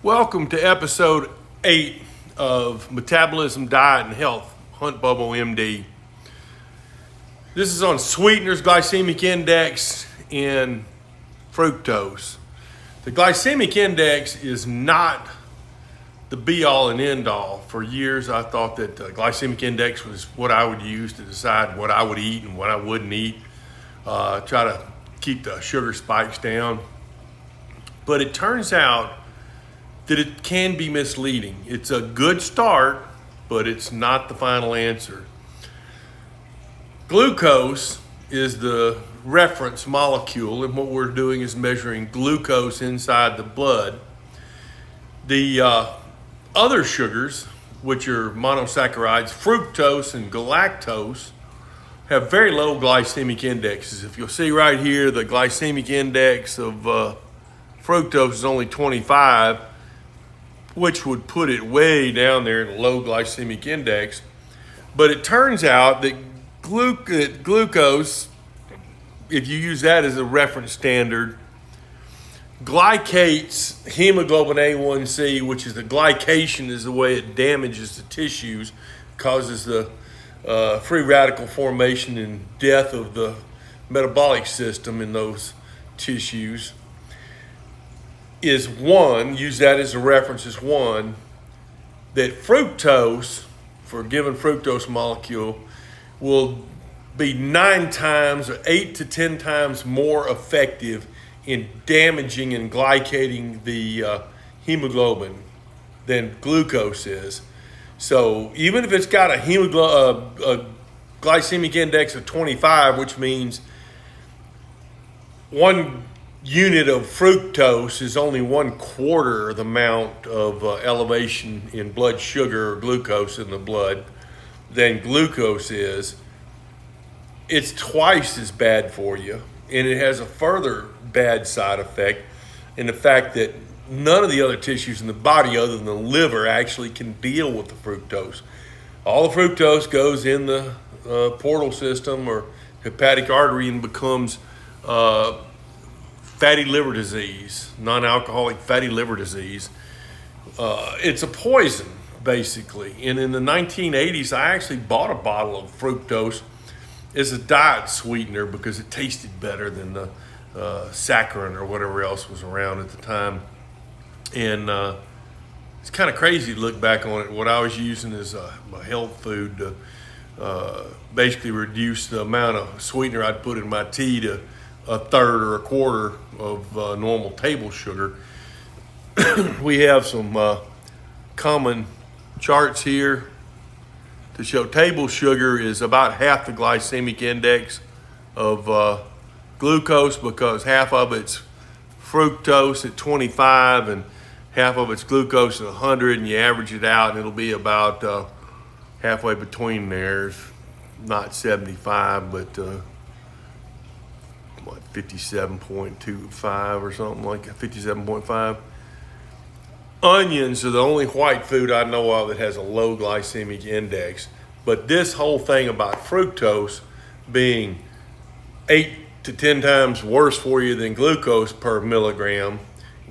Welcome to episode 8 of Metabolism, Diet, and Health, Hunt Bubble MD. This is on sweeteners, glycemic index, and fructose. The glycemic index is not the be-all and end-all. For years, I thought that the glycemic index was what I would use to decide what I would eat and what I wouldn't eat, try to keep the sugar spikes down. But it turns out that it can be misleading. It's a good start, but it's not the final answer. Glucose is the reference molecule, and what we're doing is measuring glucose inside the blood. The other sugars, which are monosaccharides, fructose and galactose, have very low glycemic indexes. If you'll see right here, the glycemic index of fructose is only 25, which would put it way down there in a low glycemic index. But it turns out that glucose, if you use that as a reference standard, glycates hemoglobin A1C, which is the glycation is the way it damages the tissues, causes the free radical formation and death of the metabolic system in those tissues. Is one, use that as a reference, is one, that fructose, for a given fructose molecule, will be 9 times or 8 to 10 times more effective in damaging and glycating the hemoglobin than glucose is. So even if it's got a glycemic index of 25, which means 1 unit of fructose is only 1/4 the amount of elevation in blood sugar or glucose in the blood than glucose is, it's twice as bad for you. And it has a further bad side effect in the fact that none of the other tissues in the body other than the liver actually can deal with the fructose. All the fructose goes in the portal system or hepatic artery and becomes fatty liver disease, non-alcoholic fatty liver disease. It's a poison, basically. And in the 1980s, I actually bought a bottle of fructose as a diet sweetener because it tasted better than the saccharin or whatever else was around at the time. And it's kind of crazy to look back on it. What I was using is a health food to basically reduce the amount of sweetener I'd put in my tea to 1/3 or 1/4 of normal table sugar. We have some common charts here to show table sugar is about half the glycemic index of glucose because half of it's fructose at 25 and half of it's glucose at 100, and you average it out and it'll be about halfway between there, not 75, but 57.25 or something like that, 57.5. Onions are the only white food I know of that has a low glycemic index. But this whole thing about fructose being 8 to 10 times worse for you than glucose per milligram,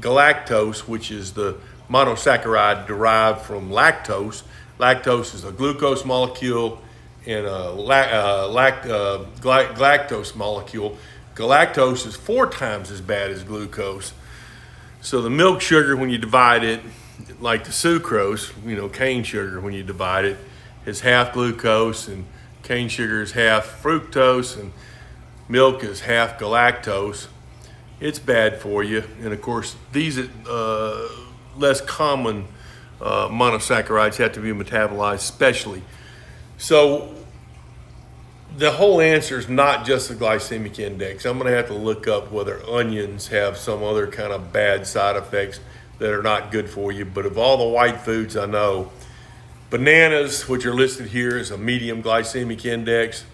galactose, which is the monosaccharide derived from lactose. Lactose is a glucose molecule and a galactose molecule. Galactose is 4 times as bad as glucose. So the milk sugar, when you divide it, like the sucrose, cane sugar, when you divide it, is half glucose, and cane sugar is half fructose, and milk is half galactose. It's bad for you. And of course, these less common monosaccharides have to be metabolized specially. So the whole answer is not just the glycemic index. I'm going to have to look up whether onions have some other kind of bad side effects that are not good for you. But of all the white foods I know, bananas, which are listed here as a medium glycemic index,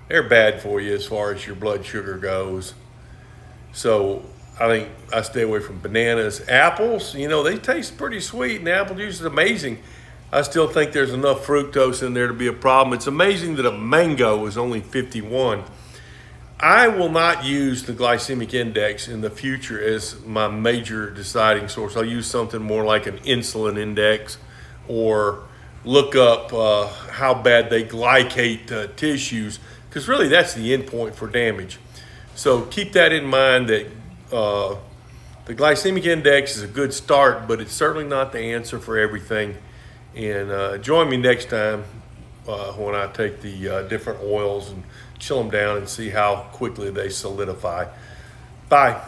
they're bad for you as far as your blood sugar goes. So I think I stay away from bananas. Apples, they taste pretty sweet, and apple juice is amazing. I still think there's enough fructose in there to be a problem. It's amazing that a mango is only 51. I will not use the glycemic index in the future as my major deciding source. I'll use something more like an insulin index, or look up how bad they glycate tissues, because really that's the endpoint for damage. So keep that in mind, that the glycemic index is a good start, but it's certainly not the answer for everything. And join me next time when I take the different oils and chill them down and see how quickly they solidify. Bye.